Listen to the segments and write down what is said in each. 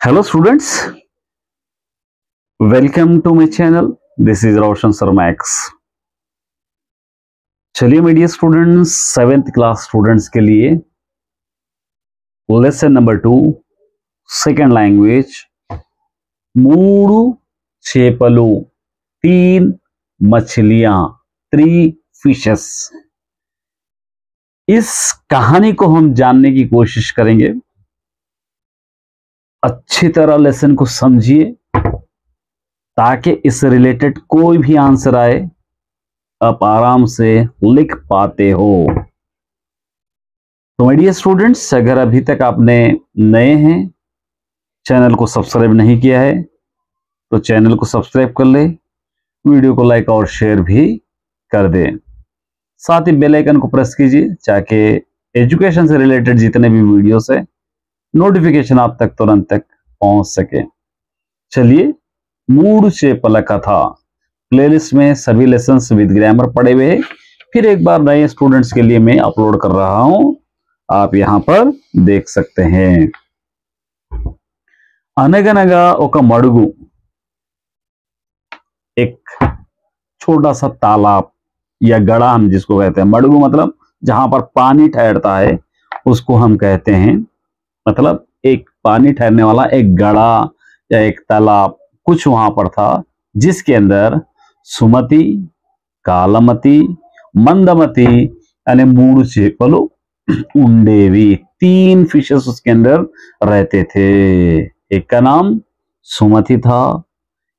Hello students, welcome to my channel. This is Roshan Sir Max. चलिए media students, 7th class students के लिए lesson number 2 second language मूडू చేపలు 3 मछलियां 3 fishes. इस कहानी को हम जानने की कोशिश करेंगे। अच्छी तरह लेसन को समझिए ताकि इससे रिलेटेड कोई भी आंसर आए आप आराम से लिख पाते हो। तो माय डियर स्टूडेंट्स, अगर अभी तक आपने नए हैं, चैनल को सब्सक्राइब नहीं किया है तो चैनल को सब्सक्राइब कर ले, वीडियो को लाइक और शेयर भी कर दें। साथ ही बेल आइकन को प्रेस कीजिए ताकि एजुकेशन से रिलेटेड जितने भी वीडियोस है नोटिफिकेशन आप तक तुरंत तक पहुंच सके। चलिए, मूड చేపల कथा प्लेलिस्ट में सभी लेसन्स विद ग्रामर पड़े हुए हैं। फिर एक बार नए स्टूडेंट्स के लिए मैं अपलोड कर रहा हूं, आप यहां पर देख सकते हैं। అనగనగా ఒక మడుగు, एक छोटा सा तालाब या गड़ा हम जिसको कहते हैं। मड़गू मतलब जहां पर पानी ठहरता है उसको हम कहते हैं, मतलब एक पानी ठहरने वाला एक गड़ा या एक तालाब कुछ वहां पर था, जिसके अंदर सुमति, कालमती, मंदमती यानी मूड చేపలు ఉండేవి। 3 फिशेस उसके अंदर रहते थे। एक का नाम सुमति था,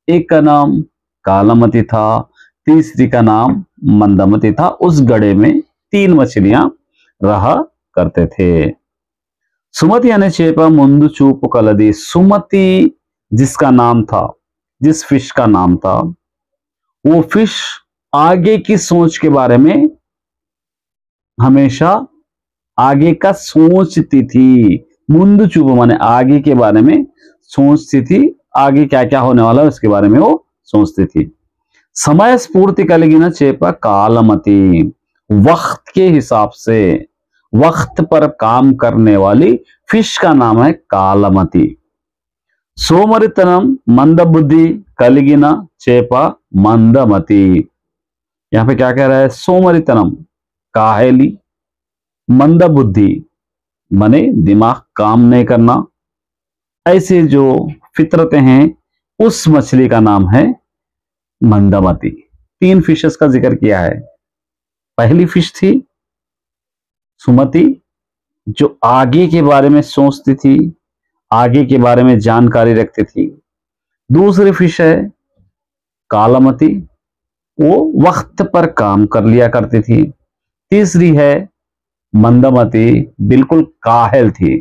एक का नाम कालमती था, तीसरी का नाम मंदमती था। उस गड़े में 3 मछलियां रहा करते थे। सुमति अने చేప ముందు చూపు కలది। सुमति जिसका नाम था, जिस फिश का नाम था, वो फिश आगे की सोच के बारे में हमेशा आगे का सोचती थी। ముందు చూపు माने आगे के बारे में सोचती थी, आगे क्या क्या होने वाला है उसके बारे में वो सोचती थी। समय स्फूर्ति కలిగిన చేప कालमती, वक्त के हिसाब से वक्त पर काम करने वाली फिश का नाम है कालमती। सोमरितनम मंदबुद्धि కలిగిన చేప मंदमती। यहां पे क्या कह रहा है? सोमरितनम काहेली, मंदबुद्धि माने दिमाग काम नहीं करना, ऐसे जो फितरतें हैं उस मछली का नाम है मंदमती। 3 फिशेस का जिक्र किया है। पहली फिश थी सुमति, जो आगे के बारे में सोचती थी, आगे के बारे में जानकारी रखती थी। दूसरी फिश है कालमती, वो वक्त पर काम कर लिया करती थी। तीसरी है मंदमती, बिल्कुल काहिल थी,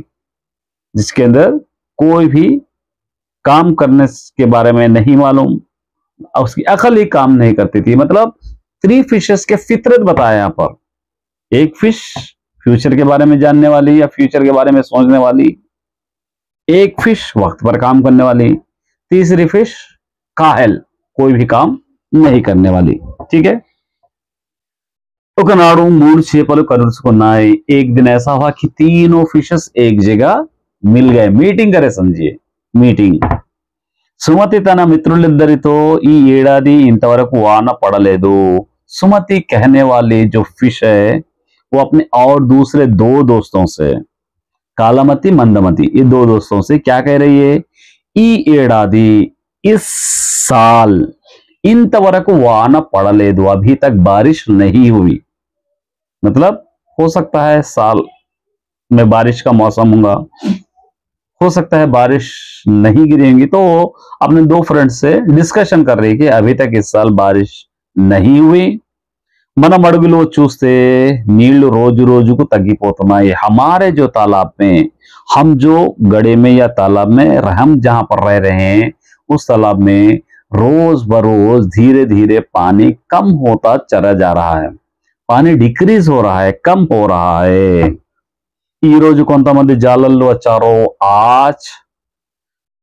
जिसके अंदर कोई भी काम करने के बारे में नहीं मालूम, उसकी अकल ही काम नहीं करती थी। मतलब 3 फिशेस के फितरत बताया यहाँ पर। एक फिश फ्यूचर के बारे में जानने वाली या फ्यूचर के बारे में सोचने वाली, एक फिश वक्त पर काम करने वाली, तीसरी फिश काहिल, कोई भी काम नहीं करने वाली। ठीक है। ఒకనాడు 3 చేపలు కలుసుకున్నాయి। एक दिन ऐसा हुआ कि तीनों फिशेस एक जगह मिल गए, मीटिंग करे, समझिए मीटिंग। సుమతి తన మిత్రులిద్దరితో ఈ ఏడాది ఇంతవరకు వాన పడలేదు। सुमति कहने वाली जो फिश है वो अपने और दूसरे 2 दोस्तों से, कालामती मंदमती, ये 2 दोस्तों से क्या कह रही है? ఈ ఏడాది, इस साल, ఇంతవరకు వాన పడలేదు, अभी तक बारिश नहीं हुई। मतलब हो सकता है साल में बारिश का मौसम होगा, हो सकता है बारिश नहीं गिरेंगी। तो अपने 2 फ्रेंड से डिस्कशन कर रही कि अभी तक इस साल बारिश नहीं हुई। మన మడుగులో చూస్తే నీళ్లు రోజు రోజుకు తగ్గిపోతున్నాయి। हमारे जो तालाब में, हम जो गड़े में या तालाब में हम जहां पर रह रहे हैं उस तालाब में रोज बरोज धीरे धीरे पानी कम होता चला जा रहा है, पानी डिक्रीज हो रहा है, कम हो रहा है। ఈ రోజు కొంతమంది జాలర్లు వచ్చారు। आज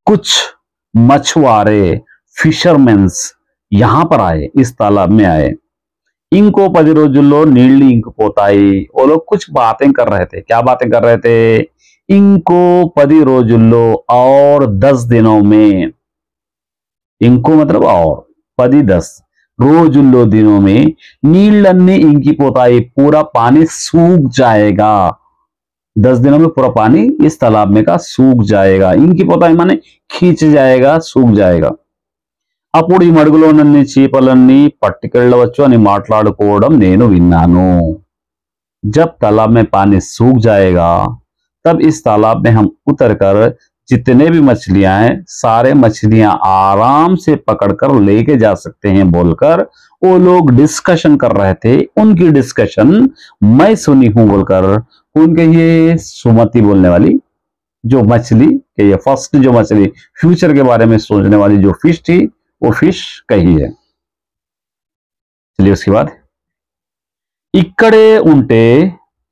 कुछ मछुआरे, फिशरमैन्स यहां पर आए, इस तालाब में आए। ఇంకో 10 రోజుల్లో నీళ్లు ఇంకిపోతాయి। वो लोग कुछ बातें कर रहे थे। क्या बातें कर रहे थे? ఇంకో 10 రోజుల్లో और 10 दिनों में, ఇంకో मतलब और 10 10 రోజుల్లో दिनों में నీళ్ళన్నీ ఇంకిపోతాయి, पूरा पानी सूख जाएगा। 10 दिनों में पूरा पानी इस तालाब में का सूख जाएगा। ఇంకిపోతాయి माने खींच जाएगा, सूख जाएगा। అప్పుడు ఈ మడుగులోనన్ని చీపలన్నీ పట్టుకెళ్ళవచ్చు అని మాట్లాడుకోవడం నేను విన్నాను। जब तालाब में पानी सूख जाएगा तब इस तालाब में हम उतरकर जितने भी मछलियां हैं सारे मछलियां आराम से पकड़कर लेके जा सकते हैं बोलकर वो लोग डिस्कशन कर रहे थे। उनकी डिस्कशन मैं सुनी हूं बोलकर उनके ये सुमति बोलने वाली जो मछली के ये फर्स्ट जो मछली फ्यूचर के बारे में सोचने वाली जो फिश थी वो फिश कही है। चलिए उसके बाद, इక్కడే ఉంటే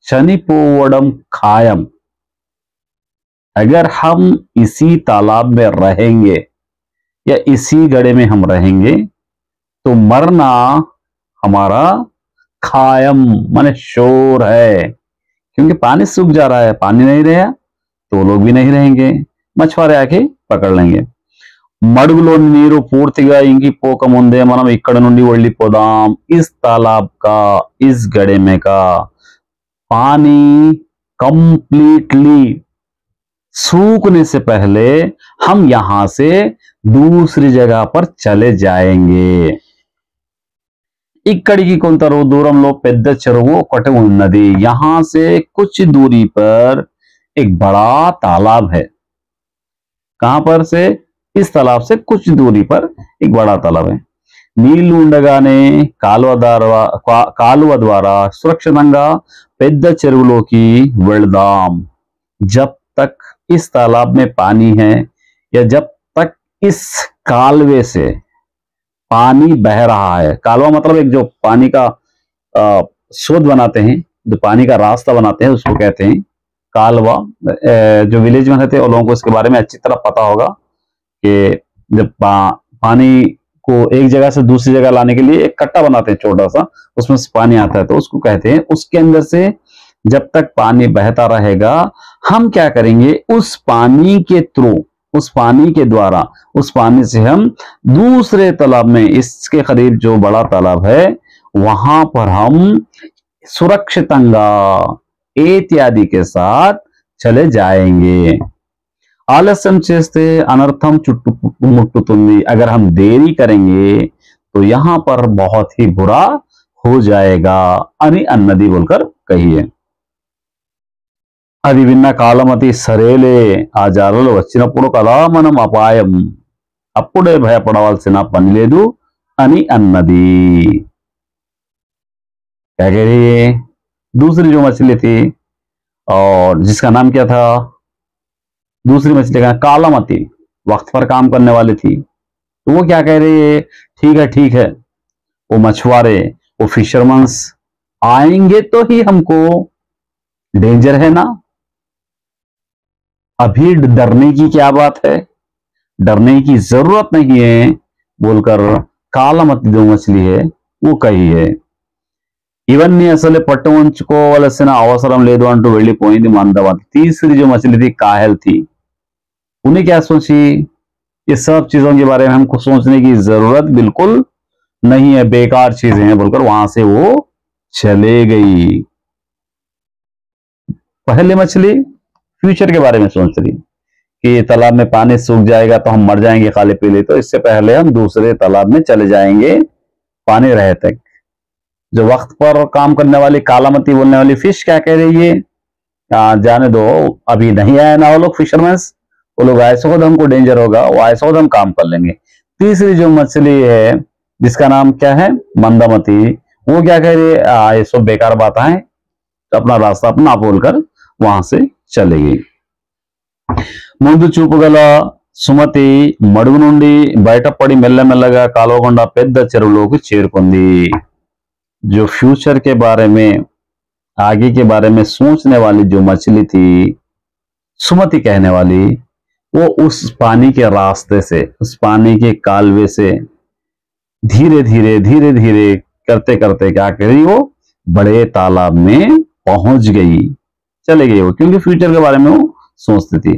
చనిపోవడం ఖాయం, अगर हम इसी तालाब में रहेंगे या इसी गड्ढे में हम रहेंगे तो मरना हमारा खायम माने श्योर है, क्योंकि पानी सूख जा रहा है, पानी नहीं रहा तो लोग भी नहीं रहेंगे, मछुआरे आके पकड़ लेंगे। మడుగులోని నీరు పూర్తిగా ఇంకిపోకముందే మనం ఇక్కడ నుండి వెళ్ళిపోదాం। इस तालाब का इस गड्ढे में का पानी कंप्लीटली सूखने से पहले हम यहां से दूसरी जगह पर चले जाएंगे। ఇక్కడికి కొంత దూరంలో పెద్ద చెరువు ఒకటి ఉన్నది। यहां से कुछ दूरी पर एक बड़ा तालाब है। कहां पर से? इस तालाब से कुछ दूरी पर एक बड़ा तालाब है। నీళ్లు ఉండగానే కాలువ ద్వారా సురక్షితంగా పెద్ద చెరువులోకి వెళ్దాం। जब तक इस तालाब में पानी है या जब तक इस कालवे से पानी बह रहा है, कालवा मतलब एक जो पानी का शोध बनाते हैं, जो पानी का रास्ता बनाते हैं उसको कहते हैं कालवा। जो विलेज में रहते हैं उन लोगों को इसके बारे में अच्छी तरह पता होगा कि जब पानी को एक जगह से दूसरी जगह लाने के लिए एक कट्टा बनाते हैं छोटा सा, उसमें से पानी आता है तो उसको कहते हैं। उसके अंदर से जब तक पानी बहता रहेगा हम क्या करेंगे, उस पानी के थ्रू, उस पानी के द्वारा, उस पानी से हम दूसरे तालाब में, इसके करीब जो बड़ा तालाब है वहां पर हम सुरक्षितंगा इत्यादि के साथ चले जाएंगे। ఆలస్యం చేస్తే అనర్థం చుట్టుముట్టుతుంది, अगर हम देरी करेंगे तो यहाँ पर बहुत ही बुरा हो जाएगा అని అన్నది बोलकर कहिए। అది విన్న కాలమతి సరేలే, ఆ జాలలు వచ్చినప్పుడు కదా మనం అపాయం, అప్పుడే భయపడవలసిన పని లేదు అని అన్నది। क्या कह रही है? दूसरी जो मछली थी और जिसका नाम क्या था, दूसरी मछली का कालामती, वक्त पर काम करने वाली थी, तो वो क्या कह रही है, ठीक है वो मछुआरे, वो फिशरमैन्स आएंगे तो ही हमको डेंजर है ना, अभी डरने की क्या बात है, डरने की जरूरत नहीं है बोलकर कालामती जो मछली है वो कही है। ఇవన్నీ అసలే పట్టు ఉంచుకోవలసిన అవసరం లేదు అంటూ వెళ్ళిపోయింది మందవతి। तीसरी जो मछली थी काहल थी, उन्हें क्या सोची, ये सब चीजों के बारे में हमको सोचने की जरूरत बिल्कुल नहीं है, बेकार चीजें हैं बोलकर वहां से वो चले गई। पहले मछली फ्यूचर के बारे में सोच रही कि तालाब में पानी सूख जाएगा तो हम मर जाएंगे खाली पीले, तो इससे पहले हम दूसरे तालाब में चले जाएंगे पानी रहे तक। जो वक्त पर काम करने वाली कालामती बोलने वाली फिश क्या कह रही है, जाने दो, अभी नहीं आए ना वो लोग फिशरमैन, वो लोग ऐसे खुद हमको डेंजर होगा, वो ऐसे खुद हम काम कर लेंगे। तीसरी जो मछली है जिसका नाम क्या है, मंदामती, वो क्या कह रही है, ये सब बेकार बात है, तो अपना रास्ता अपना बोलकर वहां से चले गई। ముందు చూపుగల సుమతి మడుగు నుండి బయటపడి మెల్లమెల్లగా కాలువగొండ పెద్ద చెరువులోకి చేరుకుంది। जो फ्यूचर के बारे में, आगे के बारे में सोचने वाली जो मछली थी सुमति कहने वाली, वो उस पानी के रास्ते से, उस पानी के कालवे से धीरे धीरे करते करते क्या करी, वो बड़े तालाब में पहुंच गई, चले गई वो, क्योंकि फ्यूचर के बारे में वो सोचती थी।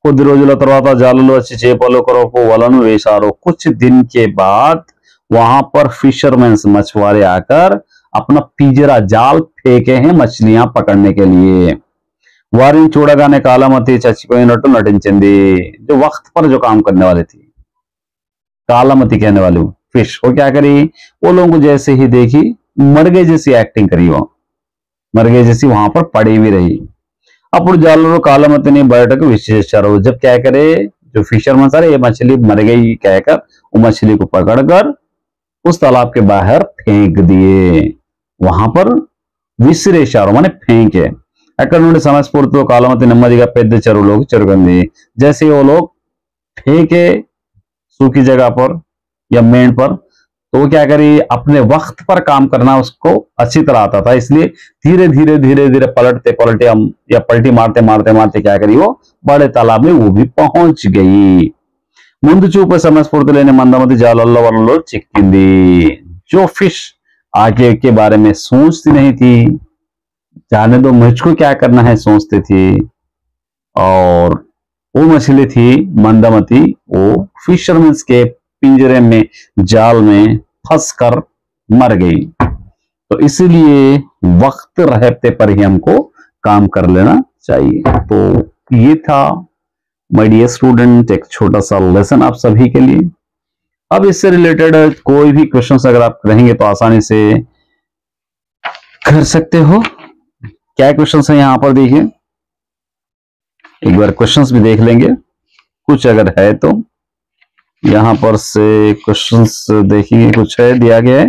కొద్ది రోజుల తర్వాత జాలలో వచ్చి చేపలు కొరకు వలను వేశారు। कुछ दिन के बाद वहां पर फिशरमैन्स मछुआरे आकर अपना पिंजरा जाल फेंके हैं मछलियां पकड़ने के लिए। వారిని చూడగానే కాలమతి చచ్చిపోయినట్టు నటించింది। जो वक्त पर जो काम करने वाली थी, कालामती कहने वाली फिश, वो क्या करी, वो लोगों को जैसे ही देखी मर गए जैसी एक्टिंग करी, वो मर गए जैसी वहां पर पड़ी भी रही। అప్పుడు జాలరు కాలమతిని బయటకు విసిరేశారు। जब क्या करे, जो फिशरमैन सारे ये मछली मर गई कहकर वो मछली को पकड़कर उस तालाब के बाहर फेंक दिए। वहां पर విసిరేశారు माने फेंके। అక్కడ నుండి సమయస్ఫూర్తితో కాలమతి నెమ్మదిగా పెద్ద చెరువులోకి చెరుకుంది। जैसे वो लोग फेंके सूखी जगह पर या मेंढ पर, तो वो क्या करी, अपने वक्त पर काम करना उसको अच्छी तरह आता था, इसलिए धीरे धीरे धीरे धीरे पलटते पलटे हम या पलटी मारते मारते मारते क्या करी, वो बड़े तालाब में वो भी पहुंच गई। ముందు చూపు సమయస్ఫూర్తి లేని మందమతి జాలల్లో వలలో చిక్కింది। जो फिश आगे के बारे में सोचती नहीं थी, जाने दो मुझको क्या करना है सोचती थी, और वो मछली थी मंदमती, वो फिशरमैन्स के पिंजरे में जाल में फंसकर मर गई। तो इसलिए वक्त रहते पर ही हमको काम कर लेना चाहिए। तो ये था माय डियर स्टूडेंट एक छोटा सा लेसन आप सभी के लिए। अब इससे रिलेटेड कोई भी क्वेश्चंस अगर आप रहेंगे तो आसानी से कर सकते हो। क्या क्वेश्चंस है यहाँ पर देखिए, एक बार क्वेश्चंस भी देख लेंगे, कुछ अगर है तो यहां पर से क्वेश्चंस देखिए, कुछ है दिया गया है।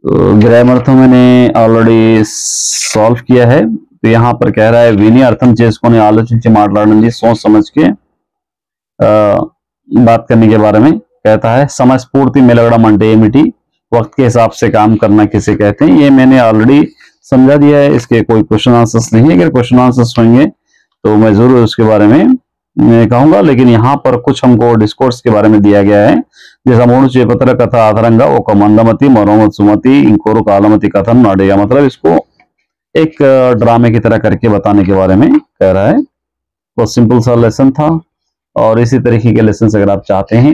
तो ग्रामर तो मैंने ऑलरेडी सॉल्व किया है। तो यहाँ पर कह रहा है విని అర్థం చేసుకొని ఆలోచించి మాట్లాడండి, सोच समझ के बात करने के बारे में कहता है। సమయస్ఫూర్తి మెలగడం అంటే ఏమిటి, वक्त के हिसाब से काम करना किसे कहते हैं, ये मैंने ऑलरेडी समझा दिया है। इसके कोई क्वेश्चन आंसर्स नहीं है, अगर क्वेश्चन आंसर्स होंगे तो मैं जरूर उसके बारे में कहूंगा। लेकिन यहाँ पर कुछ हमको डिस्कोर्स के बारे में दिया गया है, जैसा మూడు చేపల కథ ఆధారంగా ఒక మందమతి మరో సుమతి ఇంకోరు కాలమతి కథను నాడేగా, मतलब इसको एक ड्रामे की तरह करके बताने के बारे में कह रहा है। तो सिंपल सा लेसन था, और इसी तरीके के लेसन अगर आप चाहते हैं